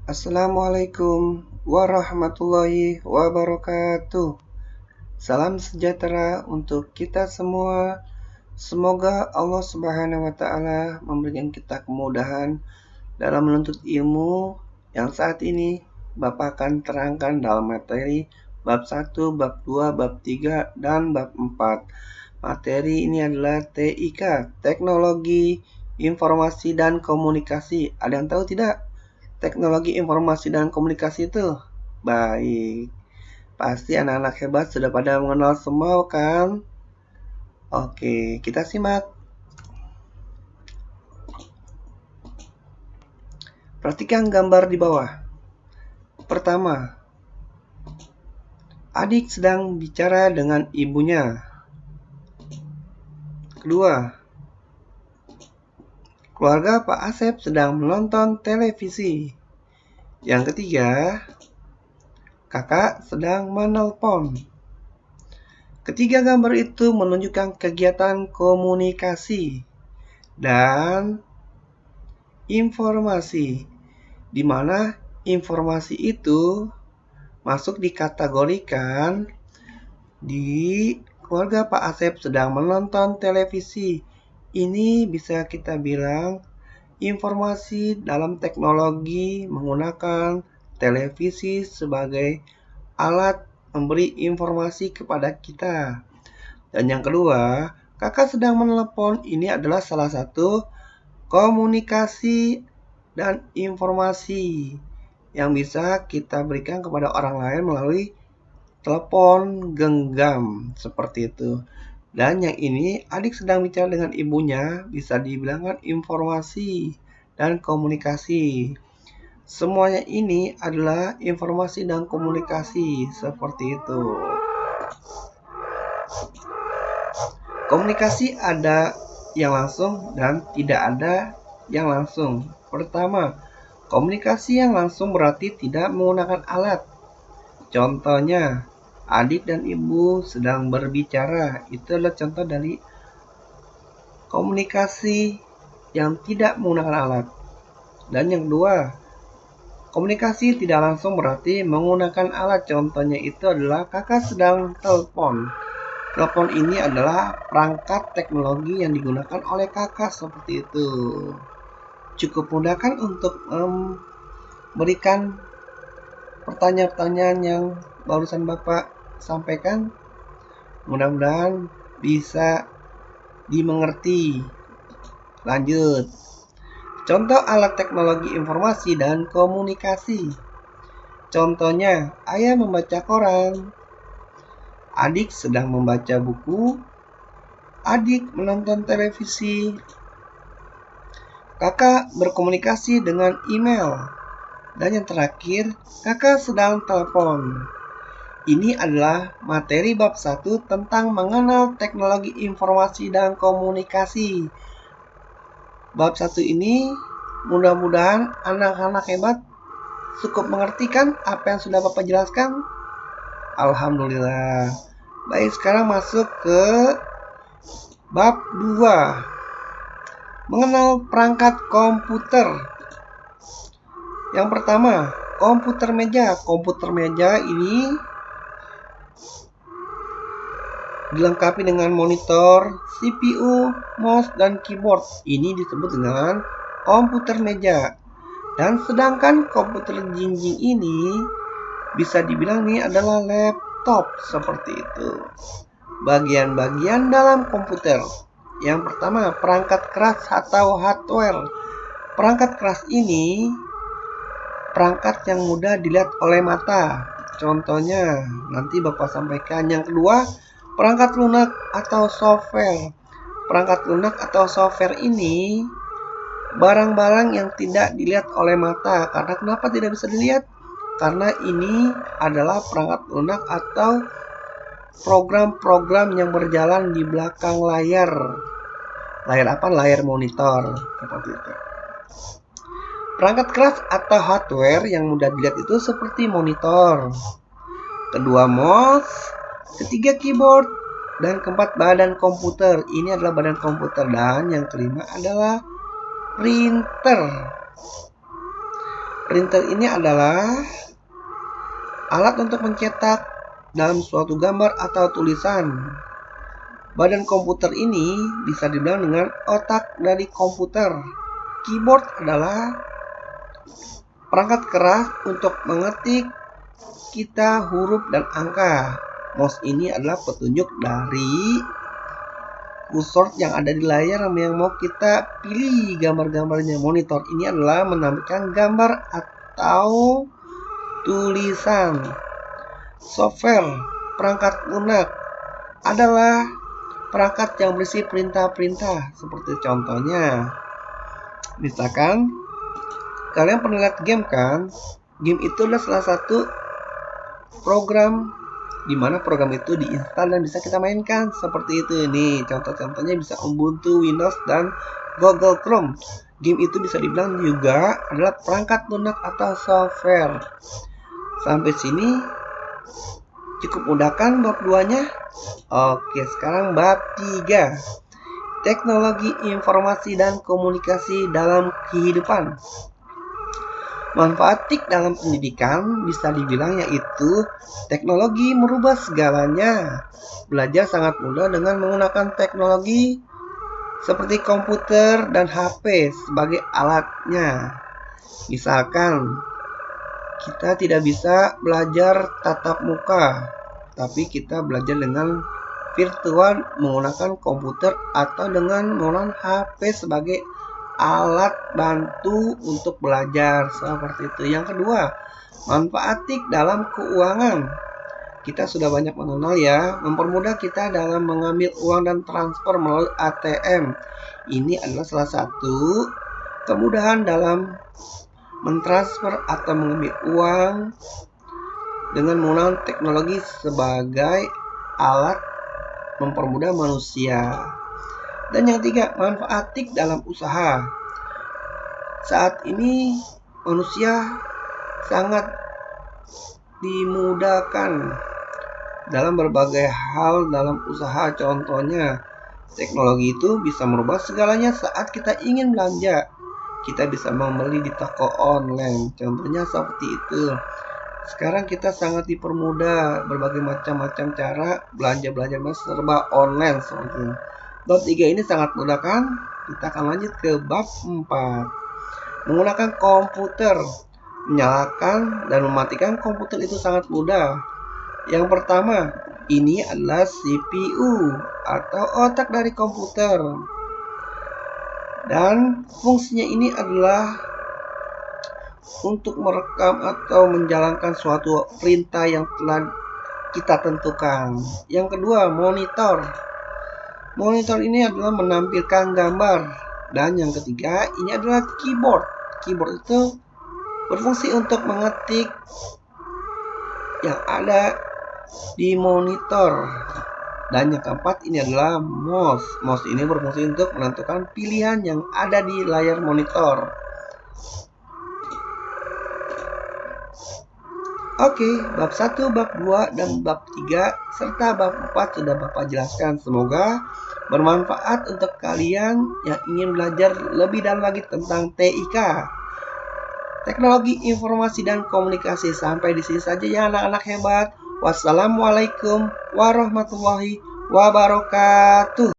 Assalamualaikum warahmatullahi wabarakatuh. Salam sejahtera untuk kita semua. Semoga Allah Subhanahu wa Ta'ala memberikan kita kemudahan dalam menuntut ilmu yang saat ini Bapak akan terangkan dalam materi bab 1, bab 2, bab 3, dan bab 4. Materi ini adalah TIK, Teknologi Informasi dan Komunikasi. Ada yang tahu tidak? Teknologi informasi dan komunikasi itu? Baik, pasti anak-anak hebat sudah pada mengenal semua kan? Oke, kita simak. Perhatikan gambar di bawah. Pertama, adik sedang bicara dengan ibunya. Kedua, keluarga Pak Asep sedang menonton televisi. Yang ketiga, kakak sedang menelpon. Ketiga gambar itu menunjukkan kegiatan komunikasi dan informasi, di mana informasi itu masuk dikategorikan di keluarga Pak Asep sedang menonton televisi. Ini bisa kita bilang informasi dalam teknologi menggunakan televisi sebagai alat memberi informasi kepada kita. Dan yang kedua, kakak sedang menelepon, ini adalah salah satu komunikasi dan informasi yang bisa kita berikan kepada orang lain melalui telepon genggam seperti itu. Dan yang ini adik sedang bicara dengan ibunya, bisa dibilangkan informasi dan komunikasi. Semuanya ini adalah informasi dan komunikasi seperti itu. Komunikasi ada yang langsung dan tidak ada yang langsung. Pertama, komunikasi yang langsung berarti tidak menggunakan alat. Contohnya, adik dan ibu sedang berbicara. Itu adalah contoh dari komunikasi yang tidak menggunakan alat. Dan yang kedua, komunikasi tidak langsung berarti menggunakan alat. Contohnya itu adalah kakak sedang telepon. Telepon ini adalah perangkat teknologi yang digunakan oleh kakak seperti itu. Cukup mudah kan untuk memberikan pertanyaan-pertanyaan yang barusan Bapak sampaikan? Mudah-mudahan bisa dimengerti. Lanjut. Contoh alat teknologi informasi dan komunikasi. Contohnya, ayah membaca koran. Adik sedang membaca buku. Adik menonton televisi. Kakak berkomunikasi dengan email. Dan yang terakhir, kakak sedang telepon. Ini adalah materi bab 1 tentang mengenal teknologi informasi dan komunikasi. Bab 1 ini mudah-mudahan anak-anak hebat cukup mengerti kan apa yang sudah Bapak jelaskan? Alhamdulillah. Baik, sekarang masuk ke bab 2. Mengenal perangkat komputer. Yang pertama, komputer meja. Komputer meja ini dilengkapi dengan monitor, CPU, mouse, dan keyboard. Ini disebut dengan komputer meja. Dan sedangkan komputer jinjing ini bisa dibilang ini adalah laptop seperti itu. Bagian-bagian dalam komputer. Yang pertama, perangkat keras atau hardware. Perangkat keras ini perangkat yang mudah dilihat oleh mata. Contohnya nanti Bapak sampaikan. Yang kedua, perangkat lunak atau software. Perangkat lunak atau software ini barang-barang yang tidak dilihat oleh mata. Karena kenapa tidak bisa dilihat? Karena ini adalah perangkat lunak atau program-program yang berjalan di belakang layar. Layar apa? Layar monitor. Seperti itu. Perangkat keras atau hardware yang mudah dilihat itu seperti monitor. Kedua, mouse. Ketiga, keyboard. Dan keempat, badan komputer. Ini adalah badan komputer. Dan yang kelima adalah printer. Printer ini adalah alat untuk mencetak dalam suatu gambar atau tulisan. Badan komputer ini bisa dibilang dengan otak dari komputer. Keyboard adalah perangkat keras untuk mengetik kita huruf dan angka. Mouse ini adalah petunjuk dari kursor yang ada di layar yang mau kita pilih gambar-gambarnya. Monitor ini adalah menampilkan gambar atau tulisan. Software perangkat lunak adalah perangkat yang berisi perintah-perintah. Seperti contohnya, misalkan kalian pernah lihat game kan? Game itu adalah salah satu program di mana program itu diinstal dan bisa kita mainkan. Seperti itu nih, contoh-contohnya bisa Ubuntu, Windows, dan Google Chrome. Game itu bisa dibilang juga adalah perangkat lunak atau software. Sampai sini cukup mudah kan bab 2-nya? Oke, sekarang bab 3. Teknologi informasi dan komunikasi dalam kehidupan. Manfaat TIK dalam pendidikan bisa dibilang yaitu teknologi merubah segalanya. Belajar sangat mudah dengan menggunakan teknologi seperti komputer dan HP sebagai alatnya. Misalkan kita tidak bisa belajar tatap muka, tapi kita belajar dengan virtual menggunakan komputer atau dengan menggunakan HP sebagai alat bantu untuk belajar. Seperti itu. Yang kedua, manfaat TIK dalam keuangan. Kita sudah banyak mengenal ya, mempermudah kita dalam mengambil uang dan transfer melalui ATM. Ini adalah salah satu kemudahan dalam mentransfer atau mengambil uang dengan menggunakan teknologi sebagai alat mempermudah manusia. Dan yang ketiga, manfaat TIK dalam usaha. Saat ini manusia sangat dimudahkan dalam berbagai hal dalam usaha. Contohnya, teknologi itu bisa merubah segalanya saat kita ingin belanja. Kita bisa membeli di toko online. Contohnya seperti itu. Sekarang kita sangat dipermudah berbagai macam-macam cara belanja serba online seperti itu. Bab 3 ini sangat mudah kan? Kita akan lanjut ke bab 4. Menggunakan komputer. Menyalakan dan mematikan komputer itu sangat mudah. Yang pertama, ini adalah CPU atau otak dari komputer. Dan fungsinya ini adalah untuk merekam atau menjalankan suatu perintah yang telah kita tentukan. Yang kedua, monitor. Monitor ini adalah menampilkan gambar. Dan yang ketiga, ini adalah keyboard. Keyboard itu berfungsi untuk mengetik yang ada di monitor. Dan yang keempat, ini adalah mouse. Mouse ini berfungsi untuk menentukan pilihan yang ada di layar monitor. Oke, bab 1, bab 2, dan bab 3, serta bab 4 sudah Bapak jelaskan. Semoga bermanfaat untuk kalian yang ingin belajar lebih dalam lagi tentang TIK. Teknologi informasi dan komunikasi. Sampai di sini saja ya anak-anak hebat. Wassalamualaikum warahmatullahi wabarakatuh.